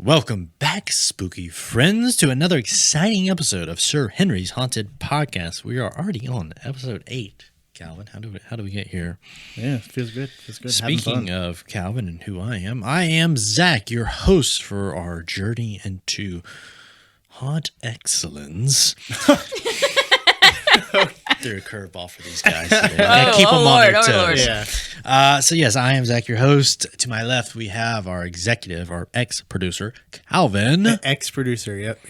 Welcome back, spooky friends, to another exciting episode of Sir Henry's Haunted Podcast. We are already on episode 8. Calvin, how do we get here? Yeah, feels good. Feels good. Speaking of Calvin and who I am Zach, your host for our journey into haunt excellence. Threw a curveball for these guys today. Keep them on their toes. Yeah. So yes, I am Zach, your host. To my left, we have our executive, our ex-producer, Calvin. Ex-producer, yep.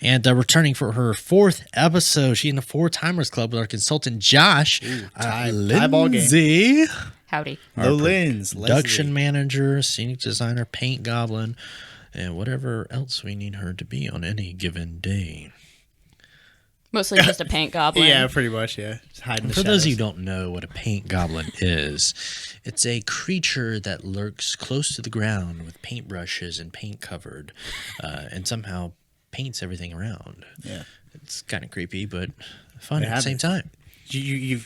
And returning for her 4th episode, she in the Four Timers Club with our consultant, Josh. Tie ball game. Lindsay. Howdy. The Lens. Production manager, scenic designer, paint goblin, and whatever else we need her to be on any given day. Mostly just a paint goblin. Yeah, pretty much, yeah. Just hiding in the For those of you shadows. who don't know what a paint goblin is, it's a creature that lurks close to the ground with paintbrushes and paint covered, and somehow paints everything around. Yeah. It's kind of creepy, but fun It at the same time. You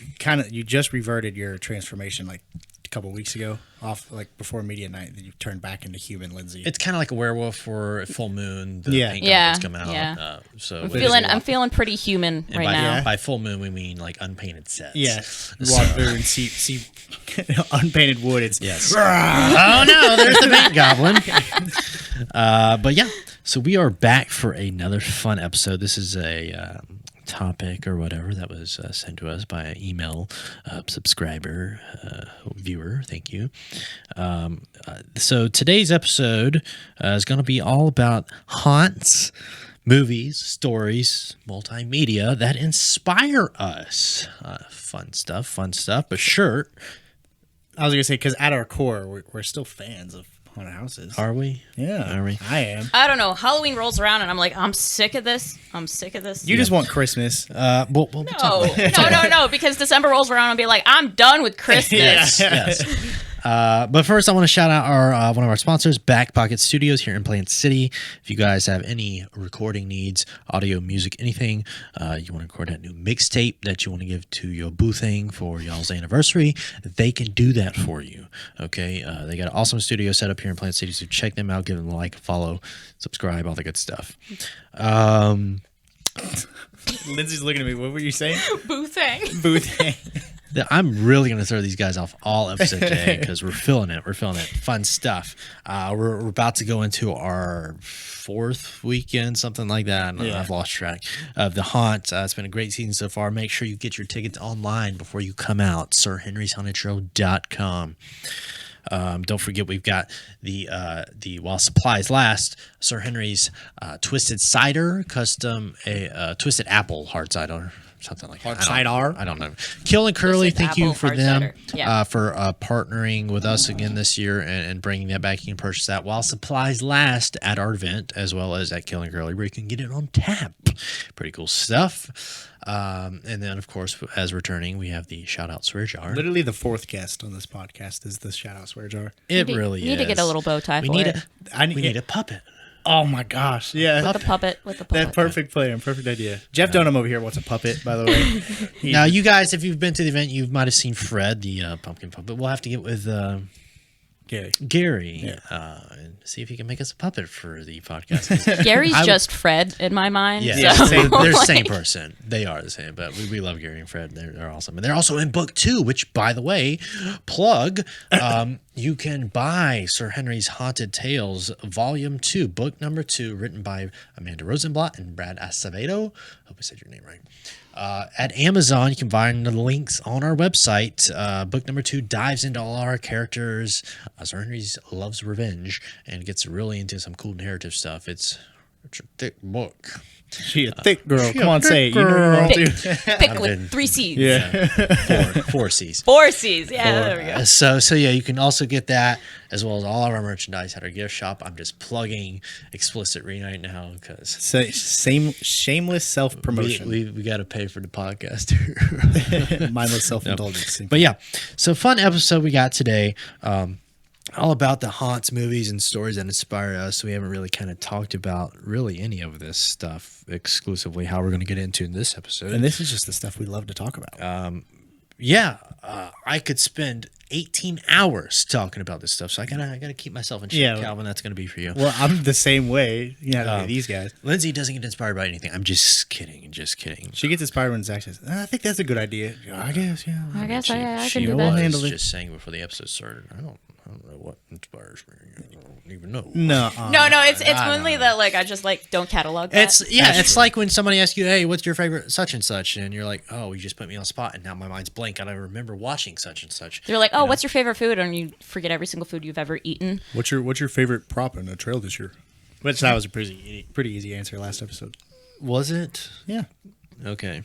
just reverted your transformation like a couple weeks ago, off like before media night, then you turned back into human Lindsay. It's kind of like a werewolf for full moon. The paint Yeah, goblins come out. yeah. So I'm feeling pretty human and right by, now. by full moon, we mean like unpainted sets. yeah. Walk through and see unpainted wood. It's Yes. Oh no, there's the paint goblin. But yeah, so we are back for another fun episode. This is a topic or whatever that was sent to us by an email subscriber, viewer. Thank you. So today's episode is going to be all about haunts, movies, stories, multimedia that inspire us. Fun stuff. But sure. I was gonna say because at our core, we're still fans of haunted houses. Are we? Yeah, Are we? I am. I don't know. Halloween rolls around and I'm like, I'm sick of this. You just want Christmas. We'll talk about it. No, because December rolls around and be like, I'm done with Christmas. Yes. But first, I want to shout out our one of our sponsors, Back Pocket Studios here in Plant City. If you guys have any recording needs, audio, music, anything, you want to record that new mixtape that you want to give to your boo thing for y'all's anniversary, they can do that for you. Okay, they got an awesome studio set up here in Plant City, so check them out, give them a like, follow, subscribe, all the good stuff. Lindsay's looking at me. What were you saying? Boo thing. Booth. I'm really going to throw these guys off all episode today because we're feeling it. Fun stuff. We're about to go into our 4th weekend, something like that. Yeah. I've lost track of the haunt. It's been a great season so far. Make sure you get your tickets online before you come out. SirHenry'sHauntedShow.com. Don't forget we've got the while supplies last, Sir Henry's Twisted Cider custom, a Twisted Apple hard cider. Something like that. Cider? I don't know. Kill and Curly, Twisted thank you Apple for hard them cider. Yeah. for partnering with us again this year and bringing that back. You can purchase that while supplies last at our event as well as at Kill and Curly, where you can get it on tap. Pretty cool stuff. And then, of course, as returning, we have the Shout Out Swear Jar. Literally the 4th guest on this podcast is the shout out swear jar. It really is. Need to get a little bow tie We for need it. we need a puppet. Oh my gosh. Yeah. With the puppet. That perfect plan, perfect idea. Jeff Dunham over here wants a puppet, by the way. Now, you guys, if you've been to the event, you might have seen Fred, the pumpkin puppet. We'll have to get with Gary and see if he can make us a puppet for the podcast. Gary's just Fred in my mind. Yeah, so, they're the like, same person. They are the same, but we love Gary and Fred. They're awesome. And they're also in book 2, which, by the way, plug, you can buy Sir Henry's Haunted Tales, Volume 2, book number 2, written by Amanda Rosenblatt and Brad Acevedo. Hope I said your name right. At Amazon, you can find the links on our website. Book number 2 dives into all our characters. Sir Henry's loves revenge and gets really into some cool narrative stuff. It's a thick book. She a thick girl. She Come a on, thick say it. You know girl. you want to. thick with 3 C's. Yeah. 4 C's. 4 C's. Yeah, there we go. So yeah, you can also get that as well as all of our merchandise at our gift shop. I'm just plugging Explicit right now because Same shameless self-promotion. we got to pay for the podcast. Mindless self-indulgence. But yeah, so fun episode we got today. All about the haunts, movies, and stories that inspire us. We haven't really kind of talked about really any of this stuff exclusively. How we're going to get into in this episode. And this is just the stuff we love to talk about. I could spend 18 hours talking about this stuff. So I gotta keep myself in check. Yeah. Calvin, that's gonna be for you. Well, I'm the same way. These guys. Lindsay doesn't get inspired by anything. I'm just kidding. She gets inspired when Zach says, I think that's a good idea. I guess, yeah. I guess I She can do will that. handle was it. just saying before the episode started. I don't know what inspires me. I don't even know. No. No, it's mainly that like I just like don't catalog that. It's like when somebody asks you, "Hey, what's your favorite such and such?" and you're like, "Oh, you just put me on the spot," and now my mind's blank. I don't remember watching such and such. They're like, oh, what's your favorite food? And you forget every single food you've ever eaten. What's your favorite prop in a trail this year? Which that was a pretty easy answer last episode. Was it? Yeah. Okay.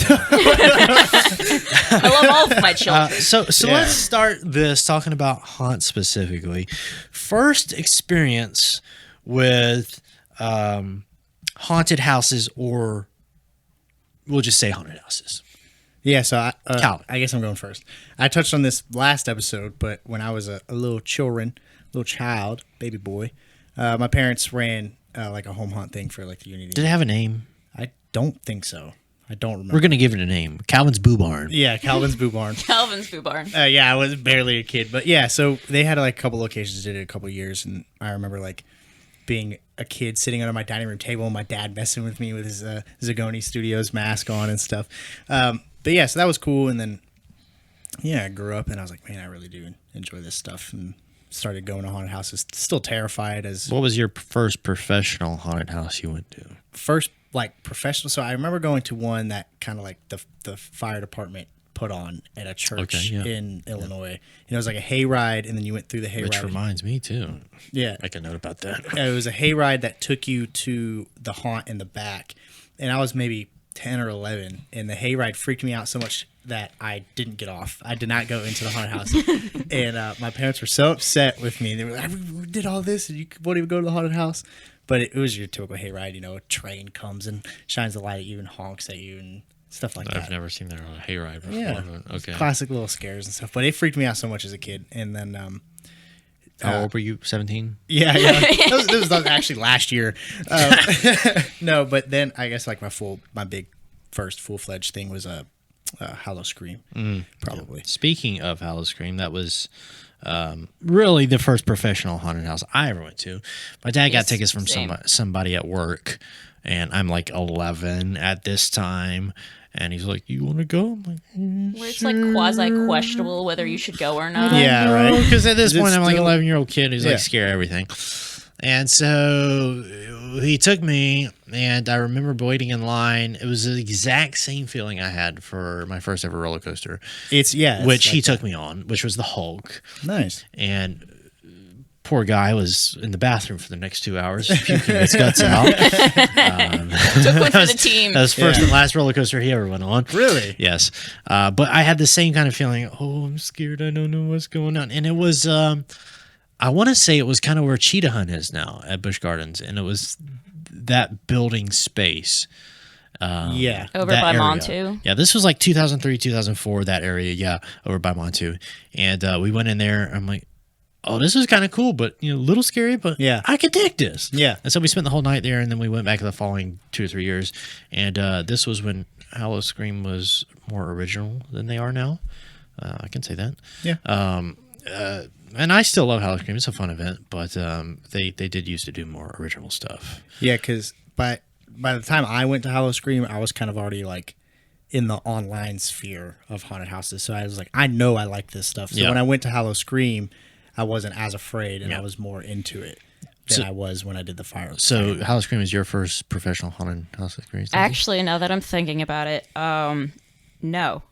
I love all of my children. So Yeah. let's start this talking about haunt specifically. First experience with haunted houses, or we'll just say haunted houses. Yeah, so Calvin. I guess I'm going first. I touched on this last episode, but when I was a little child, baby boy, my parents ran like a home haunt thing for like the Unity. Did it have a name? I don't think so. I don't remember. We're gonna give it a name. Calvin's Boo Barn. Yeah, Calvin's Boo Barn. Calvin's Food Barn. Yeah, I was barely a kid, but yeah. So they had like a couple locations, did it a couple years, and I remember like being a kid sitting under my dining room table, and my dad messing with me with his Zagoni Studios mask on and stuff. But yeah, so that was cool. And then I grew up, and I was like, man, I really do enjoy this stuff, and started going to haunted houses. Still terrified as What was your first professional haunted house you went to? first like professional. So I remember going to one that kind of like the fire department put on at a church in Illinois. And it was like a hayride, and then you went through the hayride. Which reminds me too. Yeah. Make a note about that. It was a hayride that took you to the haunt in the back. And I was maybe 10 or 11, and the hayride freaked me out so much that I didn't get off. I did not go into the haunted house. And my parents were so upset with me. They were like, we did all this, and you won't even go to the haunted house. But it was your typical hayride. A train comes and shines the light at you and honks at you and stuff like that. I've never seen that on a hayride before. Yeah. But okay. Classic little scares and stuff. But it freaked me out so much as a kid. And then How old were you? 17? Yeah. This was actually last year. No, but then I guess like my big first full-fledged thing was a Hallow Scream, probably. Speaking of Hallow Scream, that was really the first professional haunted house I ever went to. My dad got tickets from same. somebody at work, and I'm like 11 at this time. And he's like, "You want to go?" I'm like, Where it's like quasi questionable whether you should go or not. Yeah, right. Because at this Is it point, I'm like an still- 11-year-old kid who's Yeah. like scared of everything. And so he took me, and I remember waiting in line. It was the exact same feeling I had for my first ever roller coaster, It's which he like took me on, which was the Hulk. nice. And poor guy was in the bathroom for the next 2 hours, puking his guts out. Took one for the team. That was first and last roller coaster he ever went on. Really? Yes. But I had the same kind of feeling. Oh, I'm scared. I don't know what's going on. And it was, I want to say it was kind of where Cheetah Hunt is now at Busch Gardens. And it was that building space. Yeah. Over that by area. Montu. Yeah, this was like 2003, 2004, that area. Yeah, over by Montu. And we went in there. I'm like, oh, this is kind of cool, but a little scary, but Yeah. I could dig this. Yeah. And so we spent the whole night there, and then we went back the following 2 or 3 years. And this was when Hallow Scream was more original than they are now. I can say that. Yeah. And I still love Hallow Scream. It's a fun event, but they did used to do more original stuff. Yeah, because by the time I went to Hallow Scream, I was kind of already like in the online sphere of haunted houses. So I was like, I know I like this stuff. So Yeah. when I went to Hallow Scream, I wasn't as afraid, and Yeah. I was more into it than So- I was when I did the fire. So Hallow Scream is your first professional haunted house experience? Lindsay? Actually, now that I'm thinking about it, no.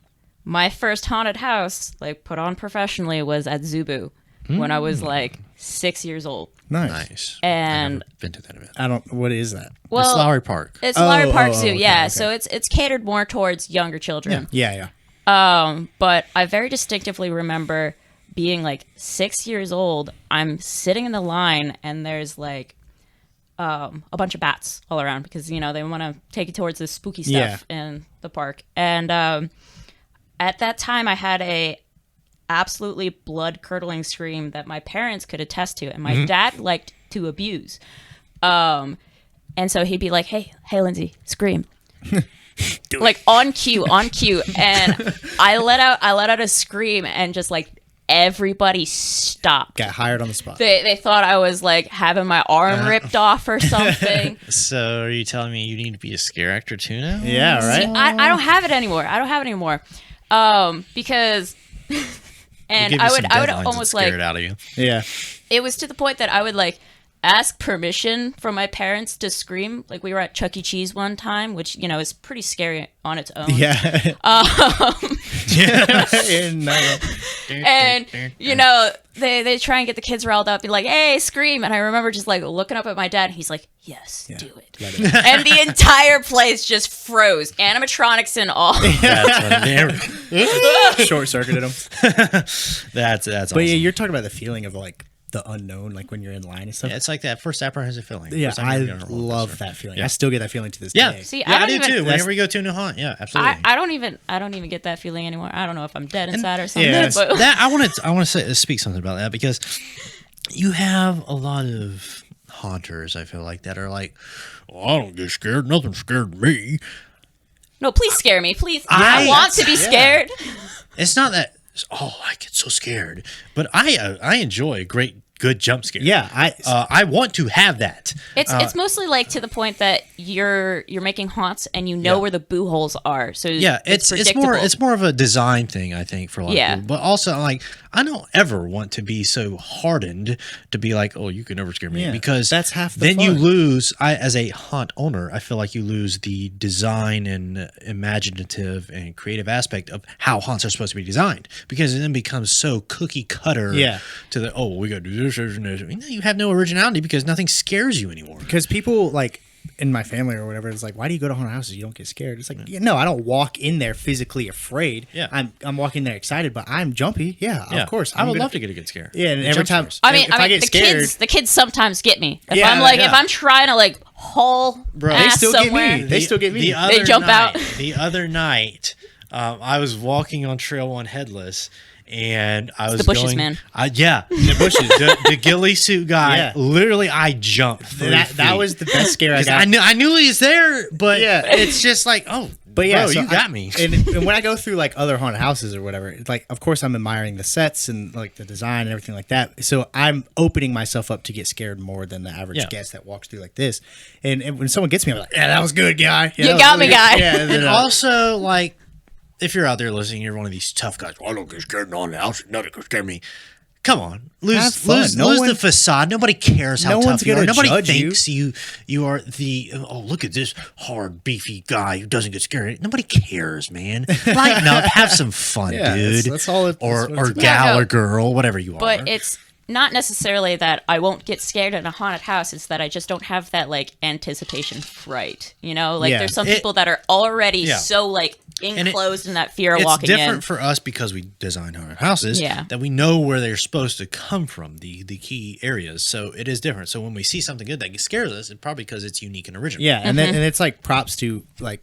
My first haunted house, like put on professionally, was at Zubu when I was like 6 years old. Nice. And I've been to that event. I don't. What is that? well, it's Lowry Park. it's Lowry Park Zoo, okay, yeah. okay. So it's catered more towards younger children. Yeah. But I very distinctively remember being like 6 years old. I'm sitting in the line, and there's like a bunch of bats all around because they want to take it towards this spooky stuff in the park. And at that time, I had a absolutely blood curdling scream that my parents could attest to, and my dad liked to abuse. And so he'd be like, "Hey, Lindsay, scream." like on cue, and I let out a scream, and just like everybody stopped. Got hired on the spot. They thought I was like having my arm ripped off or something. So are you telling me you need to be a scare actor too now? Yeah, right. I don't have it anymore. Because and Give you I some would deadlines and almost scare like it out of you. Yeah. it was to the point that I would like ask permission from my parents to scream. Like we were at Chuck E. Cheese one time, which is pretty scary on its own. Yeah. And they try and get the kids riled up, be like, "Hey, scream!" And I remember just like looking up at my dad. And he's like, "Yes, do it." And the entire place just froze, animatronics and all. That's what Short circuited them. that's But awesome. yeah, you're talking about the feeling of like the unknown, like when you're in line and stuff. It's like that first apprehensive feeling. Yeah, First time I you're gonna roller love coaster. that feeling. Yeah. I still get that feeling to this Yeah, day. See, yeah, I don't do even- too. Whenever we go to a new haunt, yeah, absolutely. I don't even get that feeling anymore. I don't know if I'm dead inside or something. yeah, but that I want to speak something about that because you have a lot of haunters. I feel like that are like, well, I don't get scared. Nothing scared me. no, please scare me, please. I want to be scared. It's not that. Oh, I get so scared, but I enjoy a good jump scare. Yeah, I want to have that. It's mostly like to the point that you're making haunts and you know where the boo holes are. So Yeah, it's predictable. more of a design thing, I think, for a lot Yeah. of people. But also, like, I don't ever want to be so hardened to be like, oh, you can never scare me, Yeah, because that's half the then you fun. lose. As a haunt owner, I feel like you lose the design and imaginative and creative aspect of how haunts are supposed to be designed, because it then becomes so cookie cutter. Yeah. To the we got to do this and this. You have no originality because nothing scares you anymore. because people like in my family or whatever, it's like, why do you go to haunted houses? You don't get scared. It's like, no, I don't walk in there physically afraid. Yeah. I'm walking there excited, but I'm jumpy. Yeah, of course. I would love to get a good scare. Yeah, and Good every jump time scares. I mean, if I get the scared, the kids sometimes get me. If Yeah, I'm like, yeah. if I'm trying to like haul Bro, they ass still get me. somewhere, They still get me. The other jump night, out. The other night, I was walking on Trail 1 headless, and I was the bushes, going, man. the bushes. the ghillie suit guy. Yeah. Literally, I jumped. 3 that feet. was the best scare I 'Cause got. I knew he was there, but Yeah. it's just like, oh, But yeah, bro, so you got me. And when I go through like other haunted houses or whatever, it's like, of course, I'm admiring the sets and like the design and everything like that. So I'm opening myself up to get scared more than the average Yeah. guest that walks through like this. And when someone gets me, I'm like, yeah, that was good, guy. Yeah, You that was got me, really good." guy. Yeah, and then, And also, like, if you're out there listening, you're one of these tough guys. Well, I don't get scared in the house. Nothing can scare me. Come on, Have lose fun. No the one- facade. Nobody cares how No tough one's you are. gonna Nobody judge you. thinks you are the look at this hard beefy guy who doesn't get scared. Nobody cares, man. Lighten up, have some fun, Yeah, dude. that's all it- or that's what or it's about. gal Yeah, no. or girl, whatever you are. but it's not necessarily that I won't get scared in a haunted house. It's that I just don't have that like anticipation fright. Like Yeah. there's some people that are already Yeah. so like it- enclosed in that fear of it's walking different in. for us because we design haunted houses. Yeah. That we know where they're supposed to come from, the key areas. So it is different. So when we see something good that scares us, it's probably because it's unique and original. yeah, and then and it's like props to like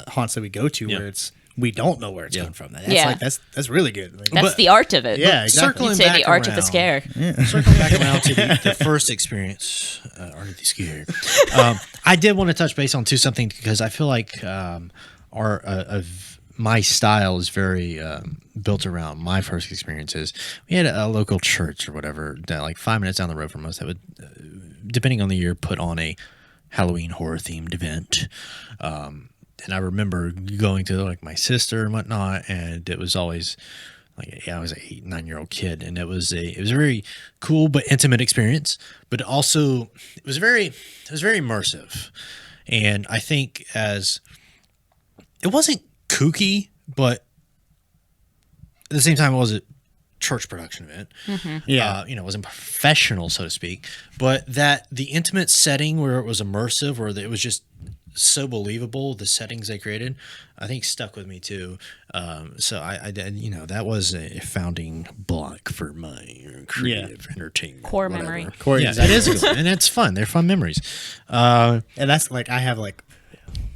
haunts that we go to Yeah. where it's we don't know where it's Yeah. coming from. That's Yeah. like that's really good. Like, That's But- the art of it. yeah, exactly. Circling You'd say back the art of the around. scare. Circling back around to the first experience, art of the scare. I did want to touch base on something because I feel like my style is very built around my first experiences. We had a local church or whatever that like 5 minutes down the road from us that would, depending on the year, put on a Halloween horror themed event. And I remember going to like my sister and whatnot, and it was always like, I was an 8-9-year-old kid, and it was a very cool but intimate experience. But also, it was very immersive, and I think it wasn't kooky, but at the same time, it was a church production event. Yeah. It wasn't professional, so to speak, but that the intimate setting where it was immersive, where it was just so believable, the settings they created, I think stuck with me too. So I did, that was a founding block for my creative entertainment. Core whatever. memory. Core, Yeah, exactly. it is good, and it's fun. They're fun memories. And that's like I have like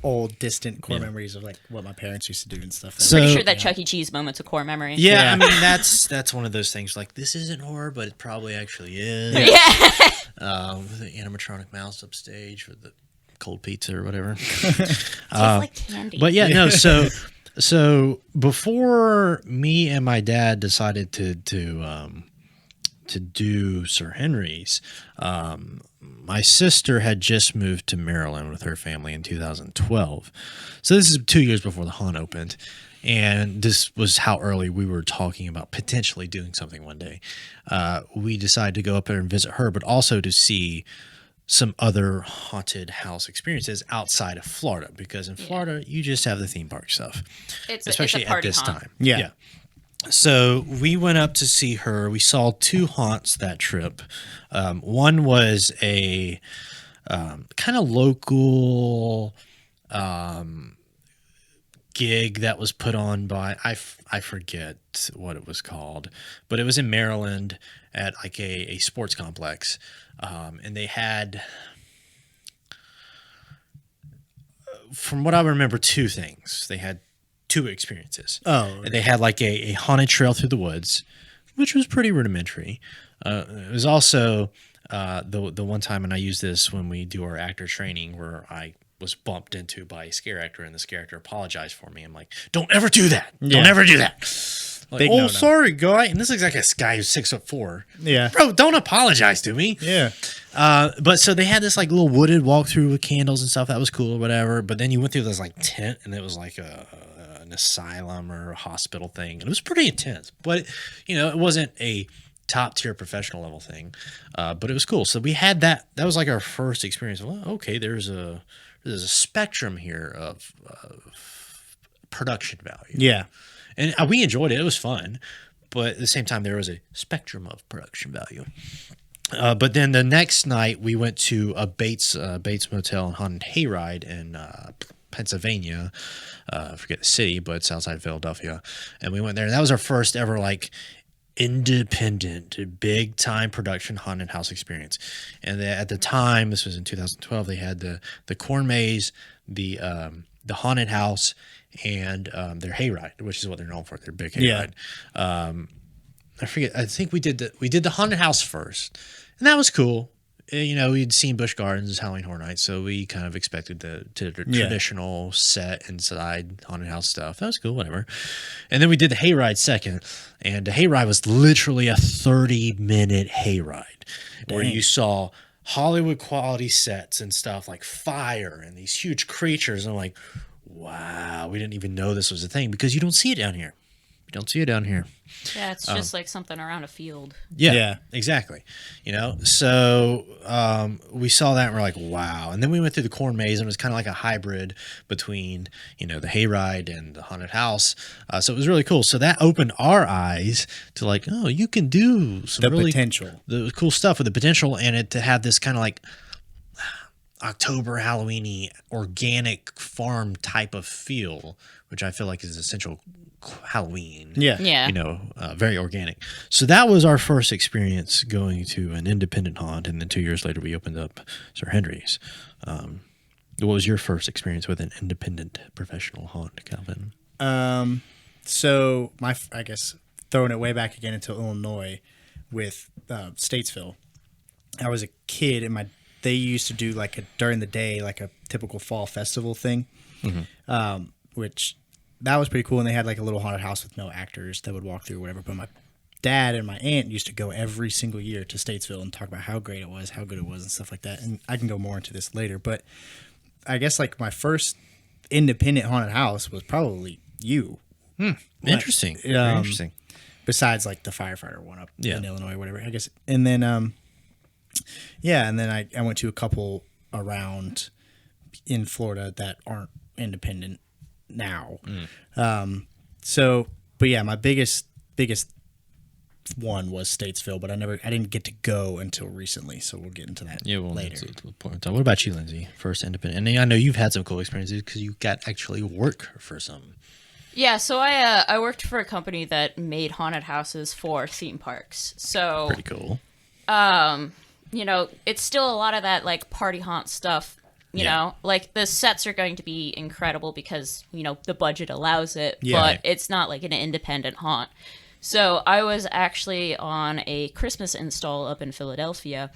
old distant core memories of like what my parents used to do and stuff. So- Pretty sure that Chuck E. Cheese moment's a core memory. Yeah, Yeah. I mean that's one of those things. Like, this isn't horror, but it probably actually is. Yeah. With the animatronic mouse upstage for the cold pizza or whatever. Tastes like candy. But yeah, no. So before me and my dad decided to do Sir Henry's, my sister had just moved to Maryland with her family in 2012. So this is 2 years before the haunt opened. And this was how early we were talking about potentially doing something one day. We decided to go up there and visit her, but also to see some other haunted house experiences outside of Florida, because in Florida you just have the theme park stuff, especially it's a party at this haunt. time. Yeah. So we went up to see her. We saw 2 haunts that trip. One was a kind of local gig that was put on by I forget what it was called, but it was in Maryland at like a sports complex, and they had, from what I remember, 2 things. They had 2 experiences. Oh. They had like a haunted trail through the woods, which was pretty rudimentary. It was also the one time, and I use this when we do our actor training, where I was bumped into by a scare actor, and the scare actor apologized for me. I'm like, don't ever do that. Yeah. Don't ever do that. Like, Big oh, no-no. sorry, guy. And this is like a guy who's 6'4". Yeah. Bro, don't apologize to me. Yeah. But so they had this like little wooded walkthrough with candles and stuff. That was cool or whatever. But then you went through this like tent, and it was like an asylum or a hospital thing. And it was pretty intense. But, it wasn't a top tier professional level thing. But it was cool. So we had that. That was like our first experience. Well, okay, there's a spectrum here of production value. Yeah. And we enjoyed it. It was fun. But at the same time, there was a spectrum of production value. But then the next night, we went to a Bates Motel and Haunted Hayride in Pennsylvania. I forget the city, but it's outside Philadelphia. And we went there. And that was our first ever, like, independent, big time production haunted house experience. And at the time, this was in 2012, they had the corn maze, the haunted house, and their hayride, which is what they're known for, their big hayride. I forget. I think we did the haunted house first, and that was cool. We'd seen Busch Gardens, Halloween Horror Nights, so we kind of expected the traditional set inside haunted house stuff. That was cool, whatever. And then we did the hayride second, and the hayride was literally a 30-minute hayride where you saw Hollywood quality sets and stuff like fire and these huge creatures. And I'm like, wow, we didn't even know this was a thing, because you don't see it down here. You don't see it down here. Yeah, it's just like something around a field. Yeah, exactly. So we saw that and we're like, wow. And then we went through the corn maze, and it was kind of like a hybrid between, the hayride and the haunted house. So it was really cool. So that opened our eyes to like, oh, you can do some The really potential. the cool stuff with the potential, and it to have this kind of like October Halloween-y organic farm type of feel, which I feel like is essential Halloween. Yeah. Yeah. Very organic. So that was our first experience going to an independent haunt, and then 2 years later we opened up Sir Henry's. What was your first experience with an independent professional haunt, Calvin? So I guess throwing it way back again into Illinois with Statesville. I was a kid, and they used to do like during the day, like a typical fall festival thing, which that was pretty cool. And they had like a little haunted house with no actors that would walk through or whatever. But my dad and my aunt used to go every single year to Statesville and talk about how great it was, how good it was, and stuff like that. And I can go more into this later. But I guess like my first independent haunted house was probably you. Interesting. Very interesting. Besides like the firefighter one up Yeah. in Illinois or whatever, I guess. And then, and then I went to a couple around in Florida that aren't independent now. But yeah, my biggest one was Statesville, but I didn't get to go until recently. So we'll get into that later. What about you, Lindsay? First independent, and I know you've had some cool experiences because you got actually work for some. Yeah, so I worked for a company that made haunted houses for theme parks. So Pretty cool. it's still a lot of that like party haunt stuff. You know, like the sets are going to be incredible because, the budget allows it, but it's not like an independent haunt. So I was actually on a Christmas install up in Philadelphia,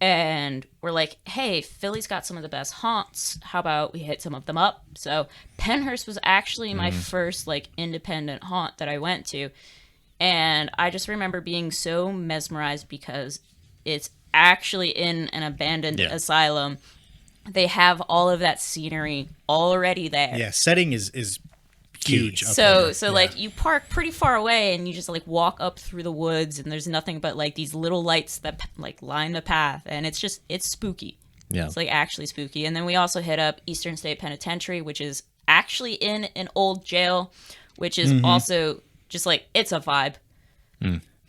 And we're like, hey, Philly's got some of the best haunts. How about we hit some of them up? So Pennhurst was actually my first like independent haunt that I went to. And I just remember being so mesmerized because it's actually in an abandoned asylum. They have all of that scenery already there. Yeah, setting is huge. up So there. Yeah. like you park pretty far away and you just like walk up through the woods and there's nothing but like these little lights that like line the path, and it's spooky. Yeah. It's like actually spooky. And then we also hit up Eastern State Penitentiary, which is actually in an old jail, which is also just like it's a vibe.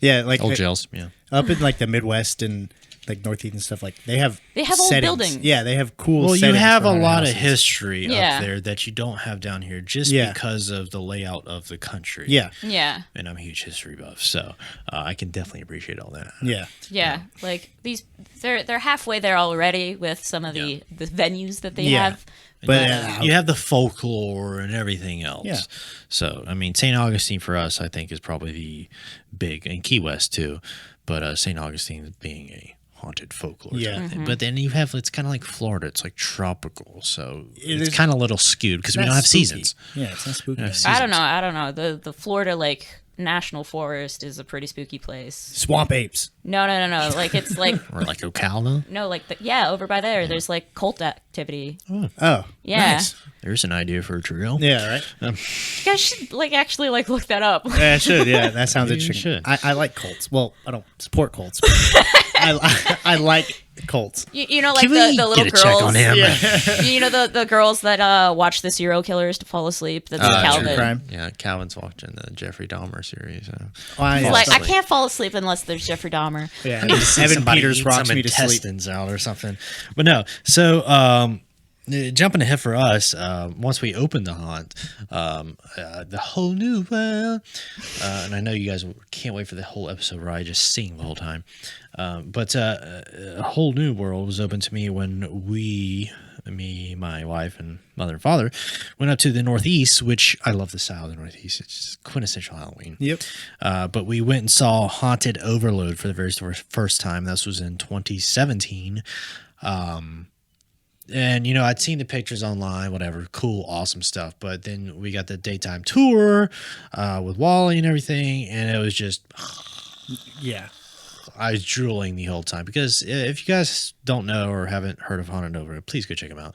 yeah, like Old jails. Yeah. up in like the Midwest and like Northeast and stuff, like they have old settings. buildings. Yeah, they have cool. Well, you settings have for a haunted lot of houses. history Yeah. up there that you don't have down here just Yeah. because of the layout of the country. Yeah, Yeah. And I'm a huge history buff, so I can definitely appreciate all that. yeah, Yeah. Like these they're halfway there already with some of the venues that they Yeah. have. but You have the folklore and everything else. Yeah. So, I mean, St. Augustine for us, I think, is probably the big, and Key West too, but St. Augustine being a haunted folklore. Yeah. Type of thing. But then you have, it's kind of like Florida, it's like tropical. So is- it's kind of a little skewed because we not don't have spooky. seasons. Yeah, it's not spooky. Yeah, I don't know. The Florida like National Forest is a pretty spooky place. Swamp apes. No. Like it's like Or like Ocala. no, like over by there. There's like cult activity. Oh, Yeah. nice. There's an idea for a trail. Yeah, right. You guys should like actually like look that up. Yeah, I should. Yeah, that sounds You interesting. should. I like cults. Well, I don't support cults. But I like cults. You know, like Can we the little get a girls. check on him? You know the girls that watch the serial killers to fall asleep. That's true Calvin. crime. Yeah, Calvin's watching the Jeffrey Dahmer series. So. Why? Like I asleep. can't fall asleep unless there's Jeffrey Dahmer. Yeah, See Evan somebody Peters eat rocks some me to sleep. intestines out or something. But no, so jumping ahead for us, once we opened the haunt, the whole new world, and I know you guys can't wait for the whole episode where I just sing the whole time. But a whole new world was open to me when me, my wife, and mother and father went up to the Northeast, which I love the style of the Northeast. It's just quintessential Halloween. Yep. But we went and saw Haunted Overload for the very first time. This was in 2017. And, you know, I'd seen the pictures online, whatever, cool, awesome stuff. But then we got the daytime tour with Wally and everything. And it was just, Yeah. I was drooling the whole time. Because if you guys don't know or haven't heard of Haunted Overload, please go check them out.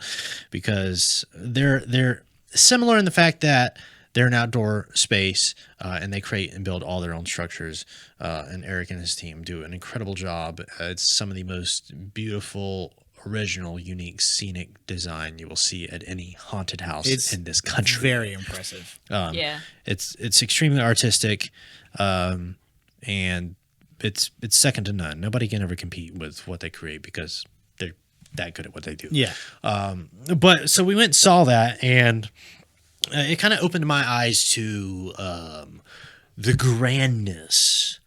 Because they're similar in the fact that they're an outdoor space and they create and build all their own structures. And Eric and his team do an incredible job. It's some of the most beautiful, original, unique, scenic design you will see at any haunted house in this country. Very impressive. Yeah. It's extremely artistic, and it's second to none. Nobody can ever compete with what they create because they're that good at what they do. Yeah. But so we went and saw that, and it kind of opened my eyes to the grandness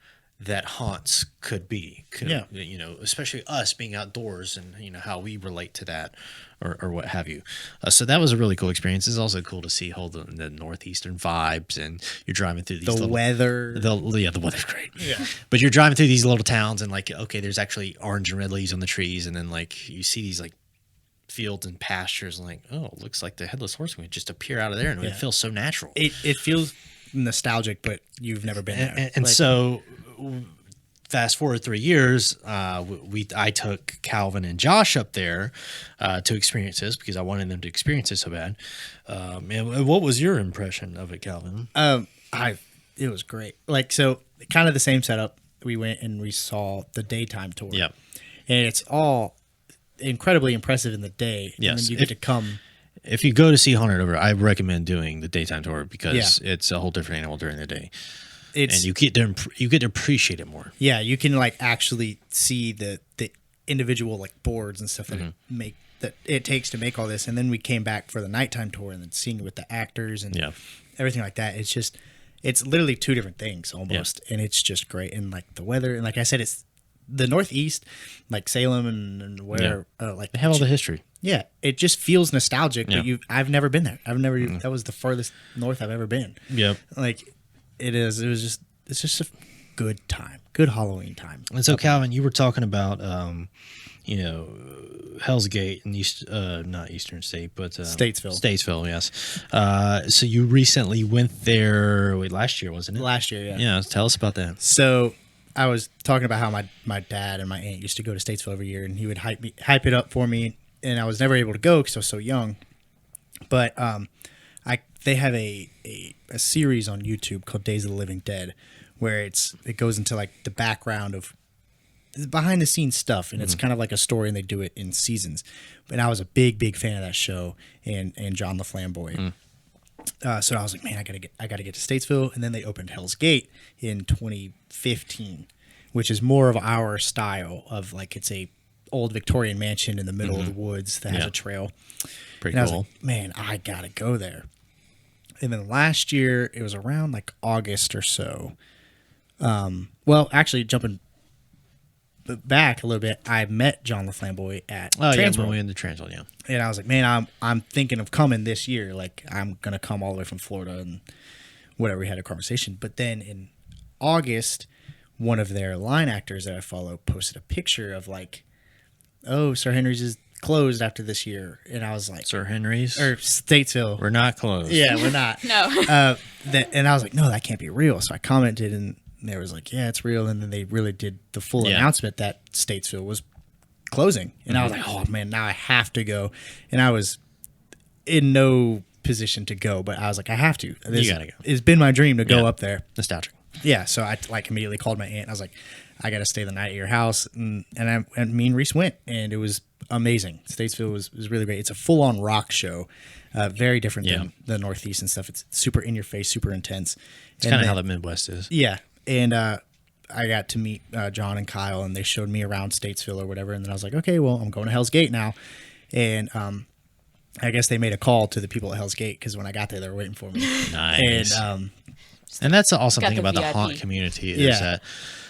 that haunts could be. Yeah. You know, especially us being outdoors and, you know, how we relate to that or what have you. So that was a really cool experience. It's also cool to see all the northeastern vibes, and you're driving through these The weather. the weather's great. Yeah. But you're driving through these little towns and like, okay, there's actually orange and red leaves on the trees. And then like you see these like fields and pastures and like, oh, it looks like the Headless Horseman would just appear out of there. And it feels so natural. It feels nostalgic, but you've never been there. And Like, so fast forward 3 years, I took Calvin and Josh up there to experience this because I wanted them to experience it so bad. And what was your impression of it, Calvin? it was great. Like, so kind of the same setup. We went and we saw the daytime tour. Yeah. And it's all incredibly impressive in the day. And Yes. then you get to come. If you go to see Haunted Over, I recommend doing the daytime tour because it's a whole different animal during the day, It's and you get to appreciate it more. yeah, you can like actually see the individual like boards and stuff that it takes to make all this. And then we came back for the nighttime tour and then seeing it with the actors and Yeah. everything like that. It's literally two different things almost, and it's just great. And like the weather, and like I said, it's the Northeast, like Salem and where like They have all the history. yeah, it just feels nostalgic. Yeah. But I've never been there. That was the farthest north I've ever been. Yep. Like it's just a good time, good Halloween time. And so, Calvin, you were talking about Hell's Gate and not Eastern State, but Statesville. Statesville, yes. So you recently went there last year, wasn't it? Last year, yeah. Yeah, tell us about that. So I was talking about how my dad and my aunt used to go to Statesville every year, and he would hype it up for me, and I was never able to go because I was so young. But they have a series on YouTube called Days of the Living Dead, where it goes into like the background of behind the scenes stuff, and it's kind of like a story, and they do it in seasons. And I was a big fan of that show and John the Flamboy. So I was like, man, I gotta get to Statesville. And then they opened Hell's Gate in 2015, which is more of our style of like, it's a old Victorian mansion in the middle of the woods that has a trail. Pretty And I was cool. like, man, I gotta go there. And then last year, it was around like August or so. Well, actually, jumping back a little bit, I met John the Flamboy at Oh, yeah, Transworld. when we went to Transworld, yeah. And I was like, man, I'm thinking of coming this year. Like, I'm going to come all the way from Florida and whatever. We had a conversation. But then in August, one of their line actors that I follow posted a picture of like, oh, Sir Henry's is closed after this year. And I was like, Sir Henry's? or Statesville. We're not closed. Yeah, we're not. No. And I was like, no, that can't be real. So I commented, and they was like, yeah, it's real. And then they really did the full announcement that Statesville was closing. And I was like, oh, man, now I have to go. And I was in no position to go, but I was like, I have to. You gotta go. It's been my dream to go up there. Nostalgic. Yeah, so I like immediately called my aunt. I was like, I got to stay the night at your house. And me and Reese went, and it was amazing. Statesville was really great. It's a full-on rock show. Very different than the Northeast and stuff. It's super in your face, super intense. It's kind of how the Midwest is. Yeah, and I got to meet John and Kyle, and they showed me around Statesville or whatever. And then I was like, okay, well, I'm going to Hell's Gate now. And I guess they made a call to the people at Hell's Gate because when I got there, they were waiting for me. Nice. And And that's the awesome Got thing the about the VIP. haunt community is Yeah. that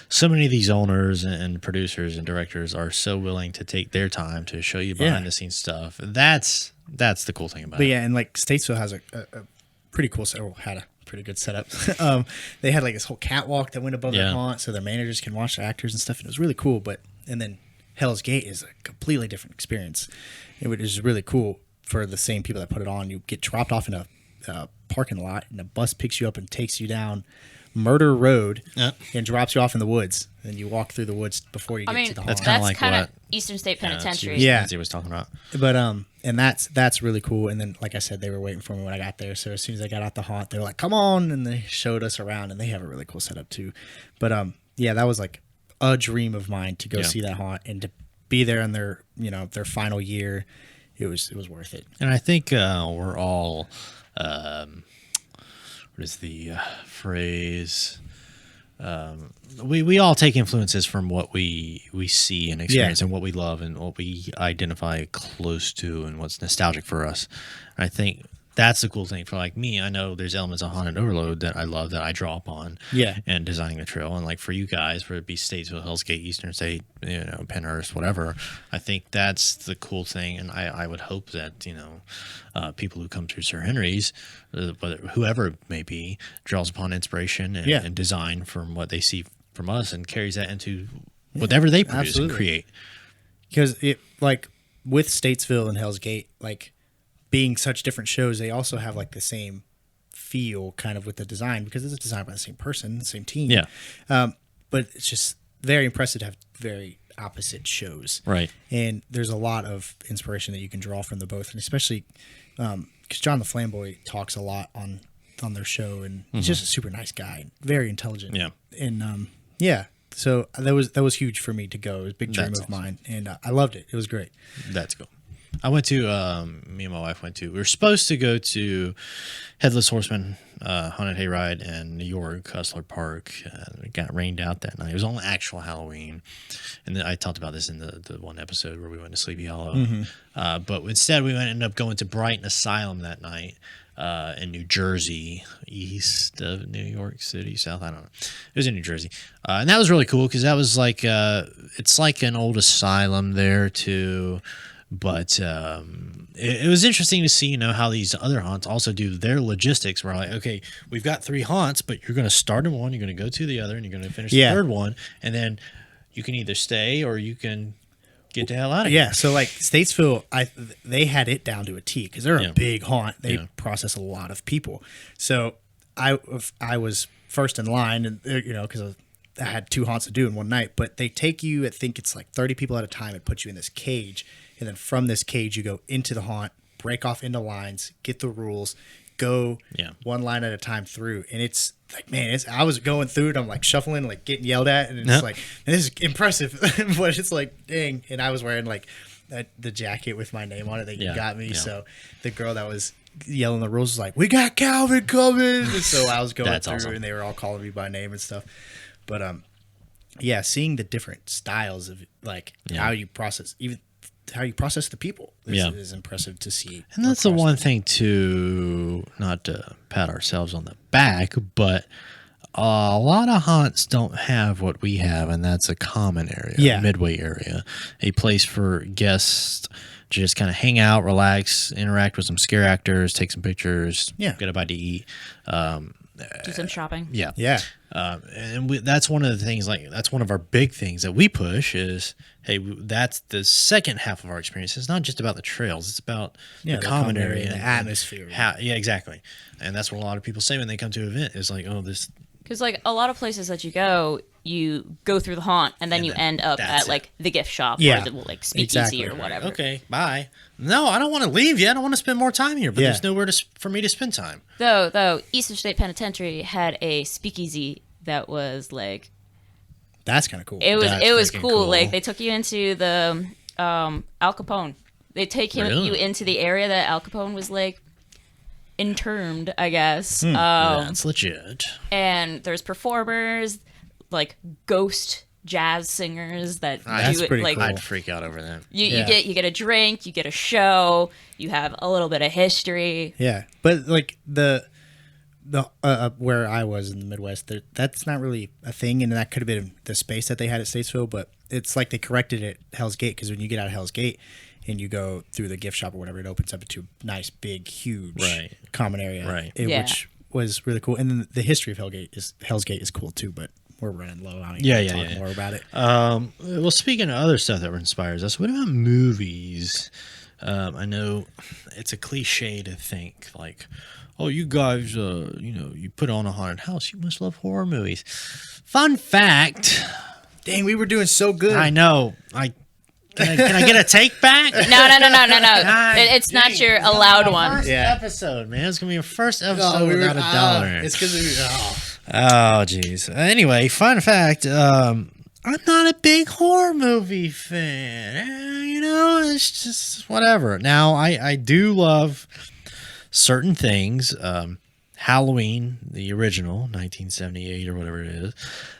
so many of these owners and producers and directors are so willing to take their time to show you behind the scenes stuff. That's the cool thing about but it. yeah, and like Statesville has a pretty cool had a pretty good setup. They had like this whole catwalk that went above their haunt, so their managers can watch the actors and stuff, and it was really cool. And then Hell's Gate is a completely different experience. It was really cool for the same people that put it on. You get dropped off in a parking lot, and a bus picks you up and takes you down Murder Road and drops you off in the woods. And you walk through the woods before you get to the haunt. that's kinda That's like kind of what- Eastern State Penitentiary. Yeah. Lindsay was talking about. But and that's really cool. And then like I said, they were waiting for me when I got there. So as soon as I got out the haunt, they were like, "Come on!" And they showed us around, and they have a really cool setup too. But yeah, that was like a dream of mine to go see that haunt and to be there in their their final year. It was worth it. And I think we're all, what is the phrase? We all take influences from what we see and experience and what we love and what we identify close to and what's nostalgic for us. And I think that's the cool thing for like me. I know there's elements of Haunted Overload that I love that I draw upon. And designing the trail. And like for you guys, for it to be Statesville, Hell's Gate, Eastern State, Penhurst, whatever, I think that's the cool thing. And I would hope that, people who come through Sir Henry's, whoever it may be, draws upon inspiration and design from what they see from us and carries that into whatever they produce and create. Because it like with Statesville and Hell's Gate, like being such different shows, they also have like the same feel kind of with the design because it's designed by the same person, the same team. But it's just very impressive to have very opposite shows. Right. And there's a lot of inspiration that you can draw from the both. And especially because John the Flamboy talks a lot on their show, and he's just a super nice guy, very intelligent. Yeah. And so that was huge for me to go. It was a big dream of mine. And I loved it. It was great. That's cool. I went to, me and my wife we were supposed to go to Headless Horseman, Haunted Hayride in New York, Hustler Park. It got rained out that night. It was on actual Halloween. And then I talked about this in the one episode where we went to Sleepy Hollow. But instead we ended up going to Brighton Asylum that night in New Jersey, east of New York City, south. I don't know. It was in New Jersey. And that was really cool because that was like, it's like an old asylum there too. But it was interesting to see, how these other haunts also do their logistics. Where like, okay, we've got 3 haunts, but you're going to start in one, you're going to go to the other, and you're going to finish the third one, and then you can either stay or you can Get the hell out of here. Yeah, so like Statesville, they had it down to a T because they're Yeah. a big haunt. They Yeah. process a lot of people. So I was first in line, and because I had 2 haunts to do in one night. But they take you, I think it's like 30 people at a time, and put you in this cage, and then from this cage you go into the haunt, break off into lines, get the rules, go Yeah. one line at a time through, and it's like, man, I was going through it. I'm like shuffling, like getting yelled at, and it's Yep. like, and this is impressive, but it's like, dang. And I was wearing like the jacket with my name on it that you Yeah, got me. yeah. So the girl that was yelling the rules was like, "We got Calvin coming!" And so I was going That's through, awesome. and they were all calling me by name and stuff. But yeah, seeing the different styles of like Yeah. how you process the people is impressive to see. And that's the across one thing to not to pat ourselves on the back, but a lot of haunts don't have what we have, and that's a common area, Yeah. midway area, a place for guests to just kind of hang out, relax, interact with some scare actors, take some pictures, Yeah. get a bite to eat. Do some shopping. Yeah. Yeah. That's one of the things, like, that's one of our big things that we push is, hey, that's the second half of our experience. It's not just about the trails. It's about the common area. the and atmosphere. yeah, exactly. And that's what a lot of people say when they come to an event is like, oh, this, Because like a lot of places that you go through the haunt and then And you then end up that's at like the gift shop Yeah, or the like speakeasy exactly. or whatever. okay, bye. No, I don't want to leave yet. I want to spend more time here, but Yeah. there's nowhere for me to spend time. Though Eastern State Penitentiary had a speakeasy that was like That's kind of cool. it was That's freaking cool. cool. Like they took you into the Al Capone. They take Really? you into the area that Al Capone was like interred, I guess. That's legit. And there's performers like ghost jazz singers that That's do it pretty like cool. I'd freak out over that. you get a drink, you get a show, you have a little bit of history. Yeah, but like the where I was in the Midwest, that's not really a thing, and that could have been the space that they had at Statesville. But it's like they corrected it at Hell's Gate, because when you get out of Hell's Gate and you go through the gift shop or whatever, it opens up into a nice, big, huge Right. common area, Right. Yeah. which was really cool. And then the history of Hell's Gate is cool too, but we're running low on it. Yeah, Talk yeah. more about it. Well, speaking of other stuff that inspires us, what about movies? I know it's a cliche to think like, oh, you guys, you put on a haunted house, you must love horror movies. Fun fact, Dang, we were doing so good. I know. Can I get a take back? No. It's not your allowed one. First Yeah. episode, man. It's gonna be a first Oh, episode we were, without a dollar. It's because Oh, jeez. Anyway, fun fact. I'm not a big horror movie fan. It's just whatever. Now, I do love certain things. Halloween, the original, 1978 or whatever it is,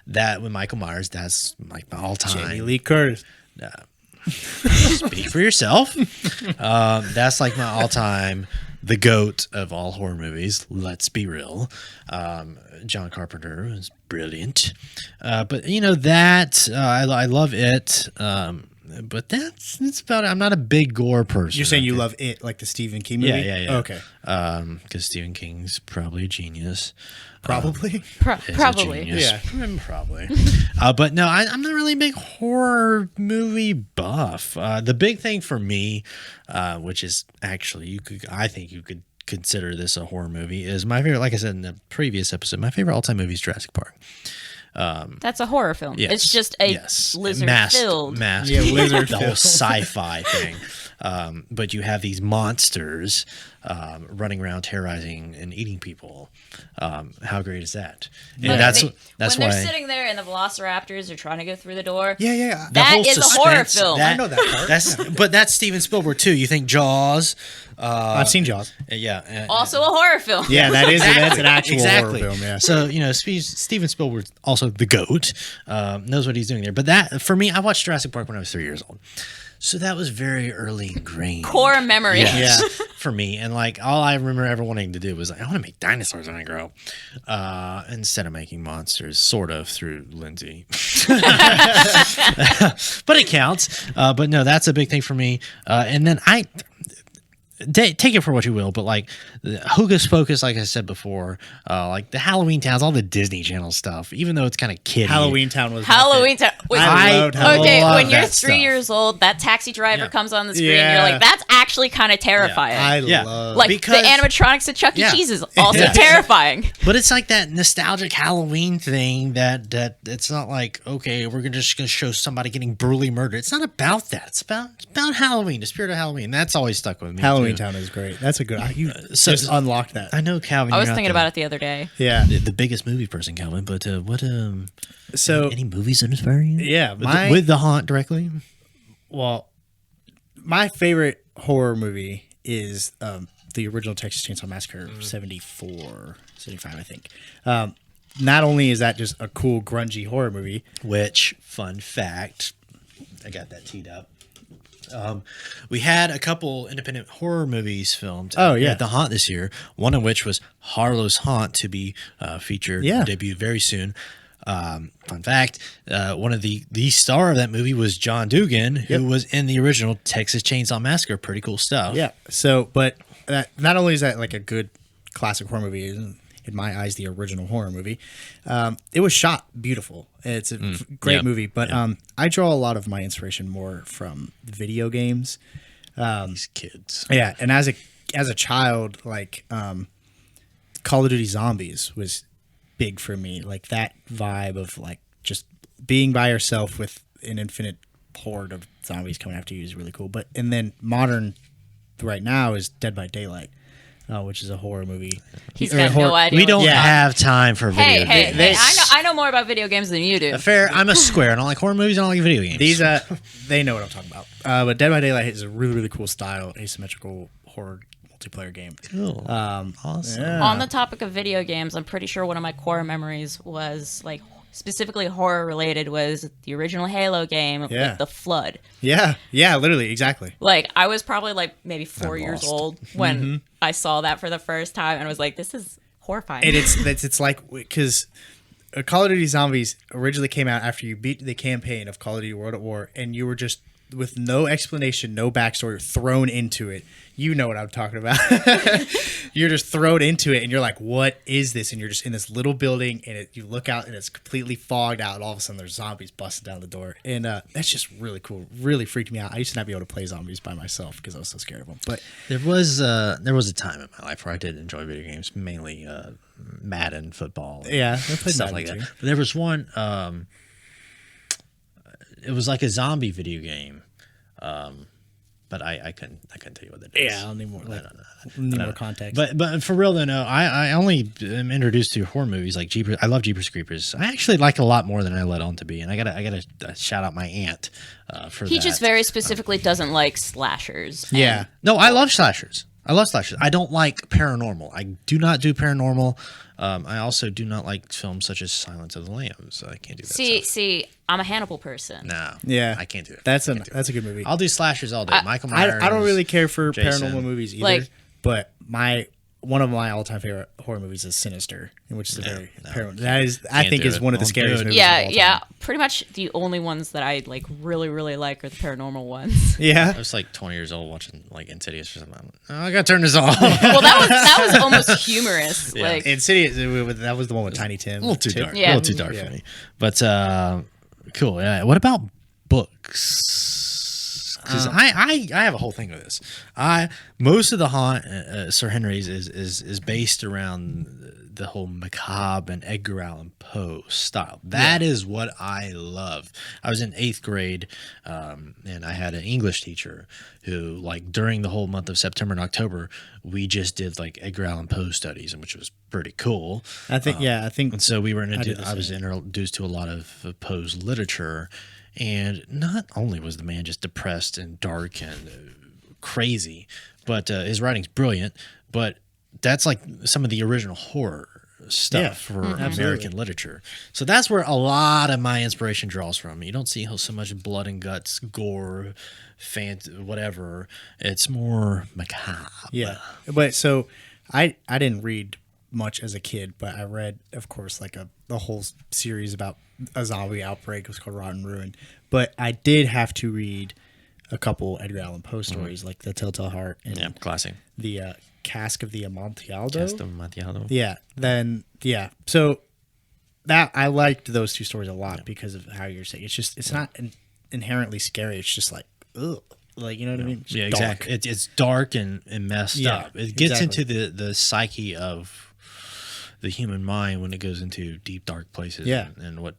that with Michael Myers, that's like my all-time. Jamie Lee Curtis. Speak for yourself. That's like my all-time, the GOAT of all horror movies. Let's be real. John Carpenter is brilliant. But I love it. But that's about it. I'm not a big gore person. You're saying you love it, like the Stephen King movie? Yeah. Okay. Because Stephen King's probably a genius. Probably. Is a Probably. genius. Yeah. Probably. But no, I'm not really a big horror movie buff. The big thing for me, which is actually I think you could consider this a horror movie, is my favorite. Like I said in the previous episode, my favorite all-time movie is Jurassic Park. That's a horror film. Yes. It's just a lizard filled. Yeah, lizard the whole filled. sci-fi thing. But you have these monsters running around terrorizing and eating people. How great is that? And that's when why they're sitting there and the velociraptors are trying to go through the door. Yeah. the That whole is a horror suspense, film. I know that part. But that's Steven Spielberg too. You think Jaws? I've seen Jaws. Yeah. Also a horror film. Yeah, that's an actual Exactly. horror film. Yeah. So Steven Spielberg, also the GOAT, knows what he's doing there. But that for me, I watched Jurassic Park when I was 3 years old, so that was very early ingrained. Core memory. Yes, Yeah. for me. And like all I remember ever wanting to do was like, I want to make dinosaurs when I grow up, instead of making monsters, sort of through Lindsay. But it counts. But no, that's a big thing for me. And then take it for what you will, but like the Hocus Pocus, like I said before, like the Halloween Towns, all the Disney Channel stuff, even though it's kind of kiddie. Halloween Town was Halloween Town. I loved Halloween. Okay, love when you're that 3 stuff. years old, that taxi driver Yeah. comes on the screen. Yeah. You're like, that's actually kind of terrifying. I Yeah. love like because- the animatronics at Chuck E. Yeah. Cheese is also Yeah. terrifying. But it's like that nostalgic Halloween thing that it's not like, okay, we're just gonna show somebody getting brutally murdered. It's not about that. It's about Halloween, the spirit of Halloween. That's always stuck with me. Halloween too. Town is great. That's a good. You so- just unlocked that. I know, Calvin. I was you're not thinking about it the other day. Yeah. the biggest movie person, Calvin. But what So any movies that inspire you? yeah, With the haunt directly. well, my favorite horror movie is the original Texas Chainsaw Massacre, 74, 75, I think. Not only is that just a cool grungy horror movie, Which, fun fact, I got that teed up. We had a couple independent horror movies filmed Oh, yeah. at the Haunt this year, one of which was Harlow's Haunt to be featured, Yeah. debut very soon. Fun fact, one of the star of that movie was John Dugan, who was in the original Texas Chainsaw Massacre. Pretty cool stuff. yeah. So, but not only is that like a good classic horror movie, in my eyes, the original horror movie, it was shot beautiful. It's a great Yeah. movie, but I draw a lot of my inspiration more from video games. These kids. Yeah, and as a child, like Call of Duty Zombies was big for me. Like that vibe of like just being by yourself with an infinite horde of zombies coming after you is really cool. But and then modern right now is Dead by Daylight, which is a horror movie. He's Or got horror- no idea. We don't what- have time for video Hey, hey, games. hey! I know more about video games than you do. Fair. I'm a square. I don't like horror movies. I don't like video games. These they know what I'm talking about. But Dead by Daylight is a really really cool style asymmetrical horror multiplayer game. cool. Awesome. Yeah. On the topic of video games, I'm pretty sure one of my core memories was like specifically horror related was the original Halo game Yeah. with the flood. Yeah, literally, exactly. Like I was probably like maybe 4 years lost. old when I saw that for the first time and I was like, this is horrifying. And it's like because Call of Duty Zombies originally came out after you beat the campaign of Call of Duty World at War, and you were just with no explanation, no backstory, thrown into it. You know what I'm talking about. You're just thrown into it, and you're like, "What is this?" And you're just in this little building, and you look out, and it's completely fogged out. And all of a sudden, there's zombies busting down the door, and that's just really cool. Really freaked me out. I used to not be able to play zombies by myself because I was so scared of them. But There was a time in my life where I did enjoy video games, mainly Madden, football, yeah, I played stuff Madden like too. that. But there was one. It was like a zombie video game, but I couldn't tell you what that is. Yeah, I'll need more. Need more context. But for real though, no, I only am introduced to horror movies like Jeepers. I love Jeepers Creepers. I actually like it a lot more than I let on to be, and I gotta shout out my aunt for he that. just very specifically doesn't like slashers. yeah, No, I love slashers. I love slashers. I don't like paranormal. I do not do paranormal. I also do not like films such as Silence of the Lambs. I can't do that. See, I'm a Hannibal person. No. yeah, I can't do it. That's a good movie. I'll do slashers all day. Michael I Myers. don't really care for Jason. paranormal movies either. Like- but one of my all-time favorite horror movies is Sinister, which is a very paranormal. That is, I Can't think, do is it. one of the Won't do scariest it. movies. Yeah, of all yeah. time. Pretty much the only ones that I like really like are the paranormal ones. Yeah. I was like 20 years old watching like Insidious or something. I'm like, oh, I gotta turn this off. Well, that was almost humorous. Yeah. Like Insidious. That was the one with Tiny Tim. a little too dark. Yeah. A little too dark Yeah. for me. But cool. Yeah. What about books? Because I have a whole thing with this. Most of the haunt Sir Henry's is based around the whole macabre and Edgar Allan Poe style. That is what I love. I was in 8th grade, and I had an English teacher who, like, during the whole month of September and October, we just did like Edgar Allan Poe studies, and which was pretty cool. I think. And so we were did the introduced. I was same. introduced to a lot of Poe's literature, and not only was the man just depressed and dark and crazy, but his writing's brilliant. But that's like some of the original horror stuff Yeah, for absolutely. American literature. So that's where a lot of my inspiration draws from. You don't see so much blood and guts, gore, whatever. It's more macabre. Yeah. But so I didn't read much as a kid, but I read, of course, like a whole series about a zombie outbreak. It was called Rotten Ruin. But I did have to read a couple Edgar Allan Poe stories, like The Telltale Heart and Yeah, classic. the Cask of the Amontillado. Cast of Amontillado. Yeah. Then so that I liked those two stories a lot because of how you're saying it's not inherently scary. It's just like ugh, like you know what I mean? It's Yeah, dark. exactly. It's dark and messed Yeah, up. It gets exactly. into the psyche of the human mind when it goes into deep dark places. Yeah. and what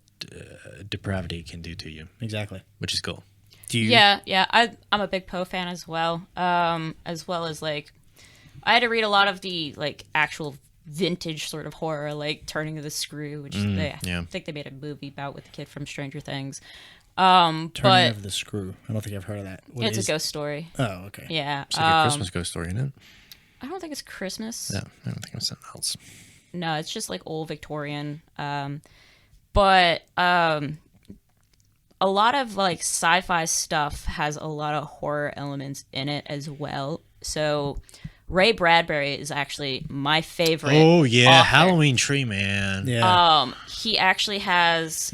depravity can do to you, Exactly. which is cool. Do you? Yeah, I'm a big Poe fan as well. As well as like, I had to read a lot of the like actual vintage sort of horror, like Turning of the Screw, which I think they made a movie about with the kid from Stranger Things. Turning But of the Screw. I don't think I've heard of that. What it's is- a ghost story. Oh, okay. Yeah, It's like a Christmas ghost story, isn't it? I don't think it's Christmas. Yeah, I don't think it's something else. No, it's just like old Victorian. But a lot of like sci-fi stuff has a lot of horror elements in it as well. So Ray Bradbury is actually my favorite. Oh yeah, author. Halloween Tree Man. Yeah. He actually has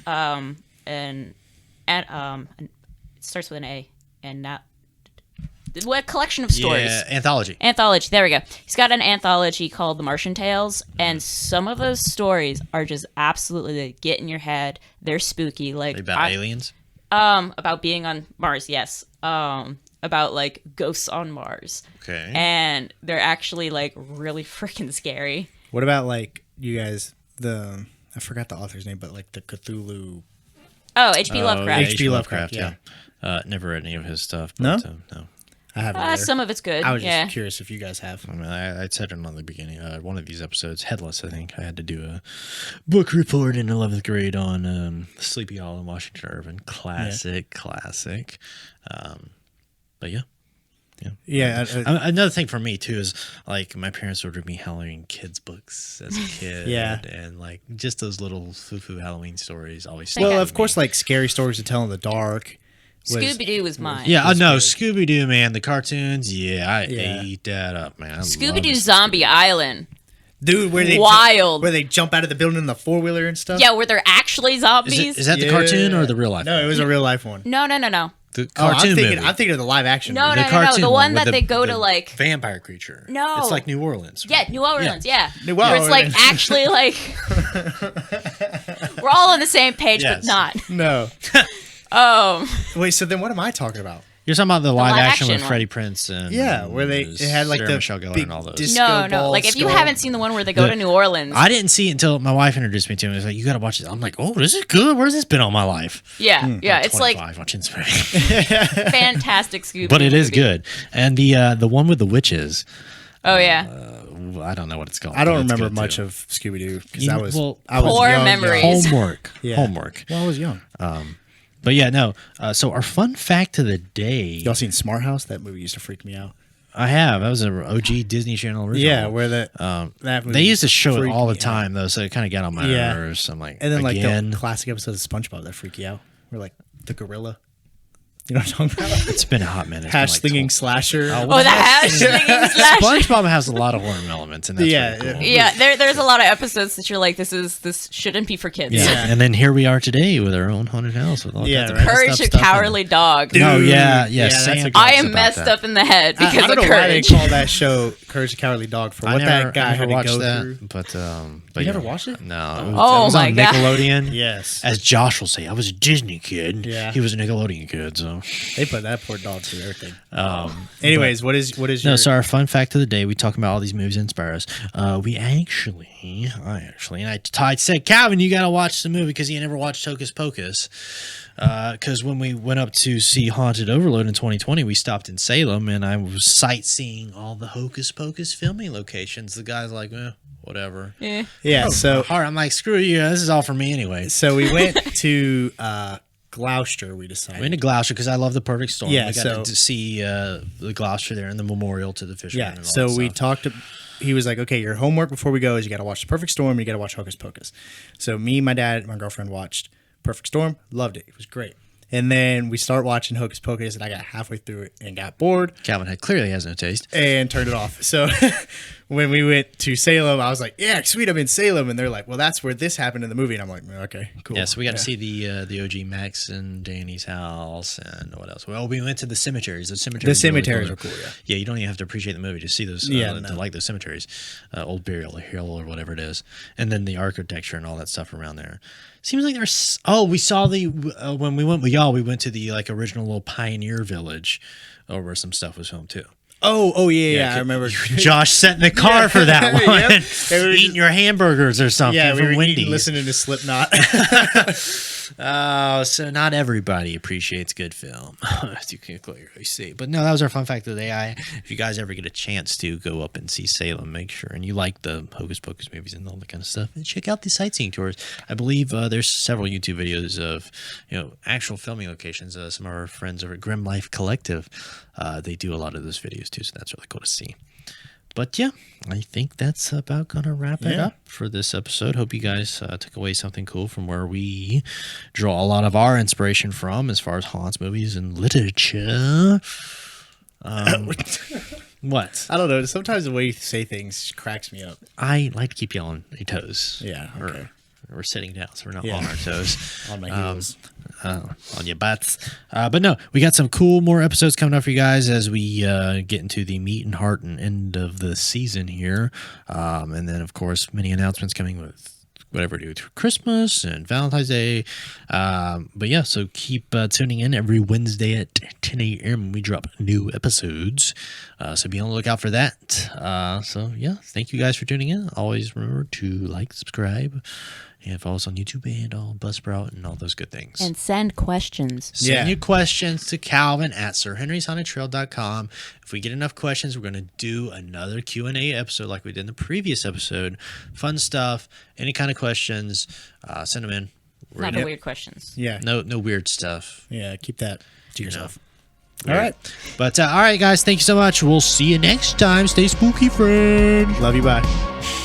it starts with an A and not what collection of stories. Yeah, anthology. Anthology. There we go. He's got an anthology called The Martian Tales, and some of those stories are just absolutely they get in your head. They're spooky, like About aliens. about being on Mars. Yes. About like ghosts on Mars, Okay. and they're actually like really freaking scary. What about like you guys? I forgot the author's name, but like the Cthulhu. Oh, H.P. Lovecraft. yeah. H.P. Lovecraft, yeah. Never read any of his stuff. No? But, no. I haven't. either. Some of it's good. I was yeah. just curious if you guys have. I mean, I said it on the beginning. One of these episodes, Headless, I think, I had to do a book report in 11th grade on Sleepy Hollow, Washington Irving. Classic. But yeah. Yeah. Another thing for me, too, is like my parents ordered me Halloween kids' books as a kid. Yeah. And like just those little foo-foo Halloween stories always Well, stuck well, with of course, me. like scary stories to tell in the dark. Scooby Doo was mine. Yeah, I was know. good. Scooby Doo, man. The cartoons. Yeah, I Yeah. ate that up, man. Scooby Doo Zombie Island. Dude, where they Wild. where they jump out of the building in the 4-wheeler and stuff. Yeah, where they're actually zombies. Is that the Yeah. cartoon or the real life? No, it was a real life one. No. The Oh, cartoon movie. I'm thinking of the live action. No, movie. no, The no, no. cartoon The one with that they go to like. vampire creature. No. It's like New Orleans. Yeah, New Orleans. Yeah. New Where it's like Orleans. actually like. We're all on the same page, Yes. but not. No. Oh. Wait, so then what am I talking about? You're talking about the live live action with action one. Freddie Prince and Yeah, where it had like Sarah the Michelle Gellar big and all those. disco No. ball Like if you skull. haven't seen the one where they go to New Orleans. I didn't see it until my wife introduced me to it. It was like, you got to watch it. I'm like, oh, this is good. Where's this been all my life? Yeah. Yeah. It's like 25 watching this movie. fantastic Scooby. But it is movie. good. And the one with the witches, Oh yeah. I don't know what it's called. I don't but it's remember good, much too. of Scooby Doo because You- I was well, I was Poor young, memories. Homework. Yeah. Homework. Well, I was young. But yeah, no. So our fun fact of the day. Y'all seen Smart House? That movie used to freak me out. I have. That was an OG Disney Channel original. Yeah, where that movie They used to show it freaked all the me out. time though, so it kind of got on my Yeah. nerves. I'm like, And then again, like the classic episodes of SpongeBob that freak you out. Where like the gorilla. You know what I'm talking about? it's been a hot minute. It's Hash been like slinging 12 slasher. Oh, the hash slinging slash. SpongeBob has a lot of horror elements, and that's Yeah, really cool. yeah. Yeah, there's a lot of episodes that you're like, this shouldn't be for kids. Yeah. Yeah. And then here we are today with our own haunted house with all Yeah, kinds of right. messed Courage up a stuff in it. Cowardly Dog. No, Dude, yeah, yeah, that's Sam a good talks I am about messed that. up in the head I because don't of know why they Courage. call that show Courage the Cowardly Dog for what that guy had to watched go that, through. but You yeah. never watched it? No, Oh it was my on God. Nickelodeon. Yes. As Josh will say, I was a Disney kid. Yeah. He was a Nickelodeon kid. So, They put that poor dog through everything. Anyways, what is no. your So our fun fact of the day, we talk about all these movies that inspire us. I said, Calvin, you got to watch the movie because you never watched Hocus Pocus. Because when we went up to see Haunted Overload in 2020, we stopped in Salem, and I was sightseeing all the Hocus Pocus filming locations. The guy's like, whatever. Yeah. Yeah, so All right, I'm like, screw you. This is all for me anyways. so we went to Gloucester, we decided. I went to Gloucester because I love the Perfect Storm. Yeah, we got so- to see the Gloucester there and the memorial to the fishermen. Yeah, and all so that we stuff. talked to, he was like, okay, your homework before we go is you got to watch The Perfect Storm and you got to watch Hocus Pocus. So me, my dad, and my girlfriend watched Perfect Storm, loved it. It was great. And then we start watching Hocus Pocus and I got halfway through it and got bored Calvin clearly has no taste. and turned it off. So when we went to Salem, I was like, yeah, sweet, I'm in Salem. And they're like, well, that's where this happened in the movie. And I'm like, okay, cool. Yeah, so we got to see the OG Max and Danny's house, and what else? Well, we went to the cemeteries. The cemeteries cemeteries are are cool, yeah. Yeah, you don't even have to appreciate the movie to see those. Yeah, To like those cemeteries, Old Burial Hill or whatever it is, and then the architecture and all that stuff around there. Seems like there's. Oh, we saw the when we went with y'all. We went to the like original little pioneer village, where some stuff was filmed too. Oh, yeah, I remember. Josh sat in the car for that one, Yep. And we were eating your hamburgers or something Yeah, we from were Wendy's. eating, listening to Slipknot. Oh, so not everybody appreciates good film, as you can clearly see. But no, that was our fun fact of the day. If you guys ever get a chance to go up and see Salem, make sure, and you like the Hocus Pocus movies and all that kind of stuff, and check out the sightseeing tours. I believe there's several YouTube videos of actual filming locations. Some of our friends over at Grim Life Collective, they do a lot of those videos too, so that's really cool to see. But yeah, I think that's about going to wrap it up for this episode. Hope you guys took away something cool from where we draw a lot of our inspiration from as far as haunts, movies, and literature. What? I don't know. Sometimes the way you say things cracks me up. I like to keep you on your toes. Yeah, okay. We're sitting down, so we're not Yeah. on our toes. On my heels. On your butts. But no, we got some cool more episodes coming up for you guys as we get into the meat and heart and end of the season here. And then, of course, many announcements coming with whatever we do through Christmas and Valentine's Day. But yeah, so keep tuning in every Wednesday at 10 a.m. We drop new episodes. So be on the lookout for that. So yeah, thank you guys for tuning in. Always remember to like, subscribe, and follow us on YouTube and all Buzzsprout and all those good things. And send questions. Send your questions to Calvin at SirHenry'sHauntedTrail.com. If we get enough questions, we're going to do another Q&A episode like we did in the previous episode. Fun stuff. Any kind of questions, send them in. Not the weird questions. Yeah. No weird stuff. Yeah, keep that to yourself. Weird. All right. But all right, guys, thank you so much. We'll see you next time. Stay spooky, friend. Love you. Bye.